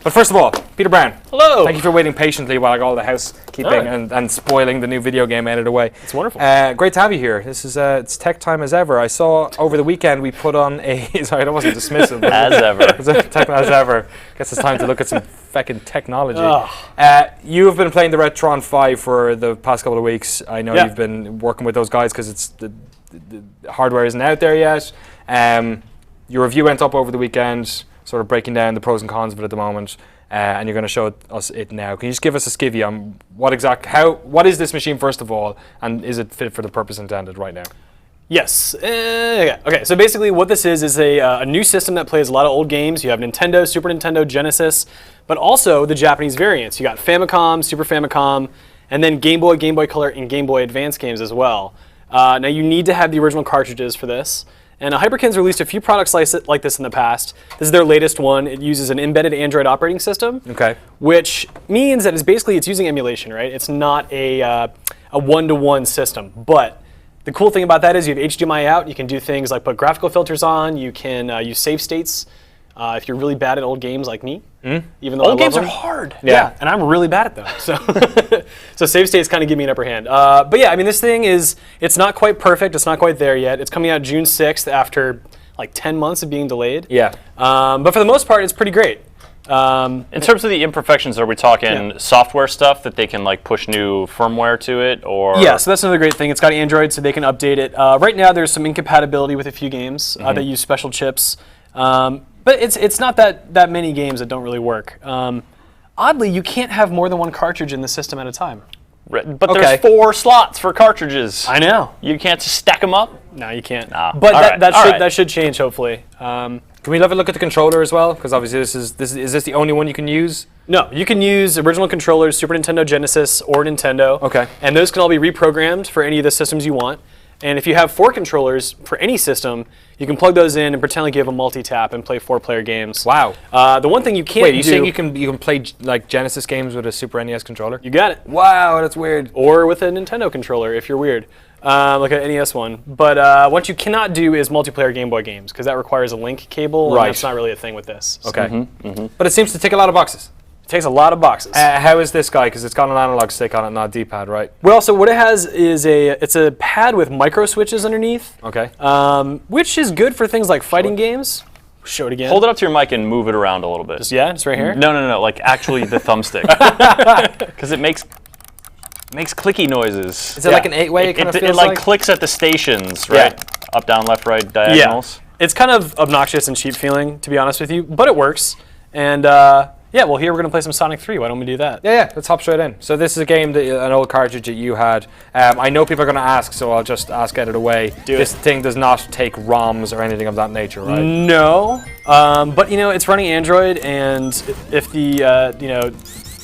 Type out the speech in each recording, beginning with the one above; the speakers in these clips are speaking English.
But first of all, Peter Brown. Hello. Thank you for waiting patiently while I got all the housekeeping and spoiling the new video game out of the way. It's wonderful. Great to have you here. This is it's tech time as ever. I saw over the weekend we put on a sorry, that wasn't dismissive. As ever. Tech as ever. Guess it's time to look at some fucking technology. Oh. You have been playing the Retron 5 for the past couple of weeks. I know you've been working with those guys because it's the hardware isn't out there yet. Your review went up over the weekend, sort of breaking down the pros and cons of it at the moment, and you're going to show us it now. Can you just give us a skivvy on what is this machine first of all, and is it fit for the purpose intended right now? Yes. Okay, so basically what this is a new system that plays a lot of old games. You have Nintendo, Super Nintendo, Genesis, but also the Japanese variants. You got Famicom, Super Famicom, and then Game Boy, Game Boy Color, and Game Boy Advance games as well. Now you need to have the original cartridges for this. And Hyperkin's released a few products like this in the past. This is their latest one. It uses an embedded Android operating system, which means that it's using emulation, right? It's not a one-to-one system. But the cool thing about that is you have HDMI out. You can do things like put graphical filters on. You can use save states if you're really bad at old games like me. Even though old games are hard. Yeah, and I'm really bad at them. So save states kind of give me an upper hand. But yeah, I mean, this thing it's not quite perfect. It's not quite there yet. It's coming out June 6th after like 10 months of being delayed. Yeah. But for the most part, it's pretty great. In terms of the imperfections, are we talking software stuff that they can like push new firmware to it, or? Yeah, so that's another great thing. It's got Android, so they can update it. Right now, there's some incompatibility with a few games that use special chips. But it's not that many games that don't really work. Oddly, you can't have more than one cartridge in the system at a time. But there's 4 slots for cartridges. I know. You can't just stack them up? No, you can't. Nah. But that should change, hopefully. Can we have a look at the controller as well? Because obviously is this the only one you can use? No, you can use original controllers, Super Nintendo, Genesis, or Nintendo. Okay. And those can all be reprogrammed for any of the systems you want. And if you have 4 controllers for any system, you can plug those in and pretend like you have a multi-tap and play 4-player games. Wow. The one thing you can't Wait, you saying you can play like Genesis games with a Super NES controller? You got it. Wow, that's weird. Or with a Nintendo controller if you're weird, like an NES one. But what you cannot do is multiplayer Game Boy games because that requires a link cable, and that's not really a thing with this. So. Okay. But it seems to tick a lot of boxes. It takes a lot of boxes. How is this guy? Because it's got an analog stick on it, not a D-pad, right? Well, so what it has is it's a pad with micro switches underneath. Okay. Which is good for things like fighting games. Show it again. Hold it up to your mic and move it around a little bit. Just right here? No, like actually the thumbstick. Because it makes clicky noises. Is it like an 8-way? It like clicks at the stations, right? Yeah. Up, down, left, right, diagonals. Yeah. It's kind of obnoxious and cheap feeling, to be honest with you, but it works. And yeah, well, here we're going to play some Sonic 3. Why don't we do that? Yeah, let's hop straight in. So this is a game, an old cartridge that you had. I know people are going to ask, so I'll just ask out of the way. This thing does not take ROMs or anything of that nature, right? No, but it's running Android, and if the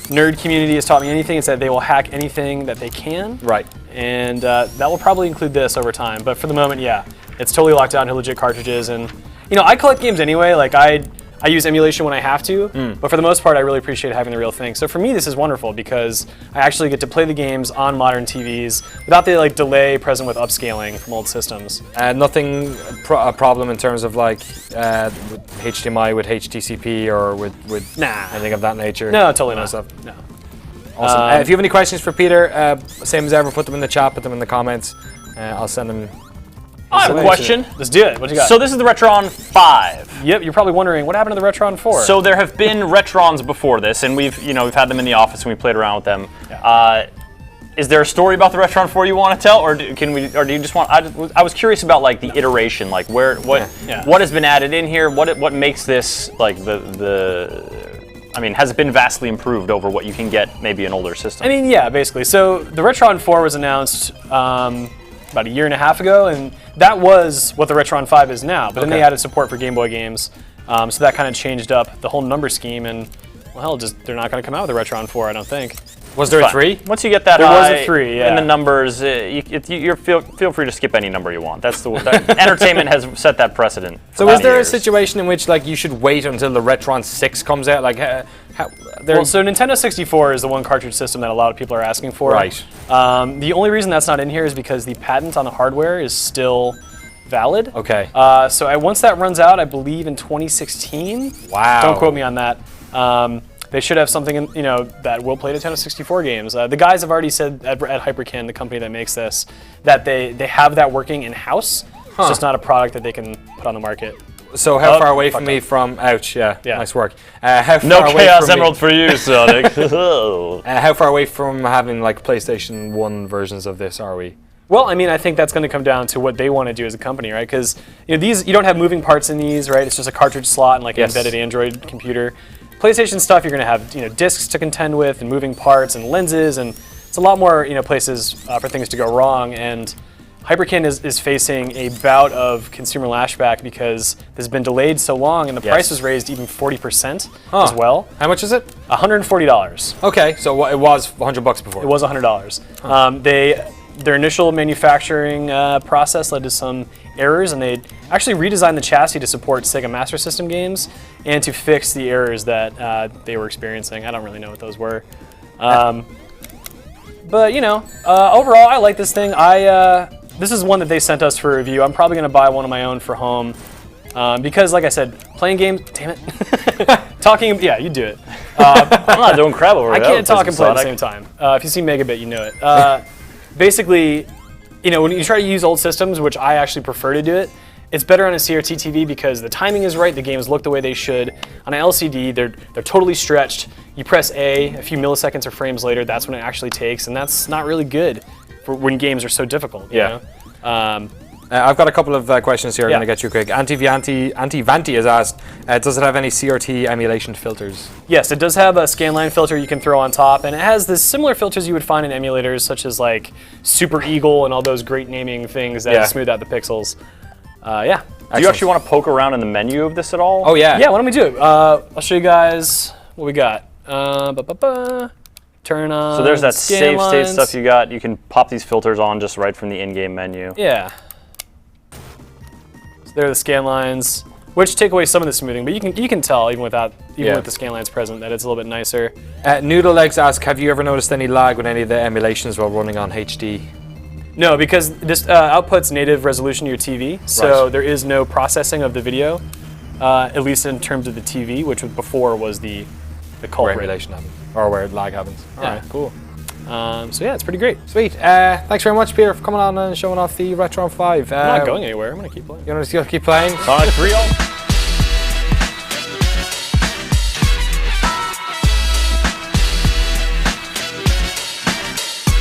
nerd community has taught me anything, it's that they will hack anything that they can. Right. And that will probably include this over time. But for the moment, yeah, it's totally locked down to legit cartridges. And I collect games anyway. Like I use emulation when I have to, but for the most part, I really appreciate having the real thing. So for me, this is wonderful because I actually get to play the games on modern TVs without the delay present with upscaling from old systems. Nothing a problem in terms of with HDMI with HTCP or with anything of that nature? No, totally not. Stuff. No. Awesome. If you have any questions for Peter, same as ever, put them in the chat, put them in the comments. I'll send them. I have a question. Let's do it. What you got? So this is the Retron 5. Yep, you're probably wondering what happened to the Retron 4. So there have been Retrons before this, and we've had them in the office and we played around with them. Yeah. Is there a story about the Retron 4 you want to tell, or do you just want? I was curious about the iteration, what has been added in here, what makes this I mean, has it been vastly improved over what you can get maybe in older systems? I mean, yeah, basically. So the Retron 4 was announced about a year and a half ago, and that was what the Retron 5 is now. But then they added support for Game Boy games, so that kind of changed up the whole number scheme. And well, hell, they're not going to come out with the Retron 4, I don't think. Was there a 3? Once you get that there high was a 3, yeah. in the numbers, feel free to skip any number you want. That's the entertainment has set that precedent. So is there a situation in which you should wait until the Retron 6 comes out? Well, so Nintendo 64 is the one cartridge system that a lot of people are asking for. Right. The only reason that's not in here is because the patent on the hardware is still valid. Okay. So once that runs out, I believe in 2016. Wow. Don't quote me on that. they should have something that will play Nintendo 64 games. The guys have already said at Hyperkin, the company that makes this, that they have that working in-house. It's just not a product that they can put on the market. So how far away from me from... Ouch, yeah. Nice work. How far No away Chaos from Emerald for you, Sonic. how far away from having like PlayStation 1 versions of this are we? Well, I mean, I think that's going to come down to what they want to do as a company, right? Because these, you don't have moving parts in these, right? It's just a cartridge slot and like an embedded Android computer. PlayStation stuff, you're going to have discs to contend with and moving parts and lenses, and it's a lot more places for things to go wrong. And Hyperkin is facing a bout of consumer lashback because this has been delayed so long, and the price was raised even 40% as well. How much is it? $140. Okay, so it was $100 before. It was $100. Their initial manufacturing process led to some errors, and they actually redesigned the chassis to support Sega Master System games and to fix the errors that they were experiencing. I don't really know what those were. But overall, I like this thing. This is one that they sent us for review. I'm probably going to buy one of my own for home because, like I said, playing games. Damn it. Talking. Yeah, you do it. I'm not doing crap over I here. can't talk and play at the same time. If you see Megabit, you know it. Basically, when you try to use old systems, which I actually prefer to do it, it's better on a CRT TV because the timing is right. The games look the way they should. On an LCD, they're totally stretched. You press A few milliseconds or frames later. That's when it actually takes, and that's not really good for when games are so difficult. You know? I've got a couple of questions here. I'm going to get you quick. Anti-Vanti has asked, does it have any CRT emulation filters? Yes, it does have a scanline filter you can throw on top, and it has the similar filters you would find in emulators, such as like Super Eagle and all those great naming things that smooth out the pixels. Do you actually want to poke around in the menu of this at all? Oh yeah. Yeah, why don't we do it? I'll show you guys what we got. Turn on. So there's that save state lines. stuff you got. You can pop these filters on just right from the in-game menu. Yeah. So there are the scan lines, which take away some of the smoothing, but you can tell even with the scan lines present that it's a little bit nicer. Noodle Legs ask, have you ever noticed any lag with any of the emulations while running on HD? No, because this outputs native resolution to your TV, so there is no processing of the video, at least in terms of the TV, which before was the culprit. Where emulation happens, or where lag happens. All right, cool. So yeah, it's pretty great. Sweet. Thanks very much, Peter, for coming on and showing off the Retron 5. I'm not going anywhere. I'm going to keep playing. You want to keep playing? Sonic 3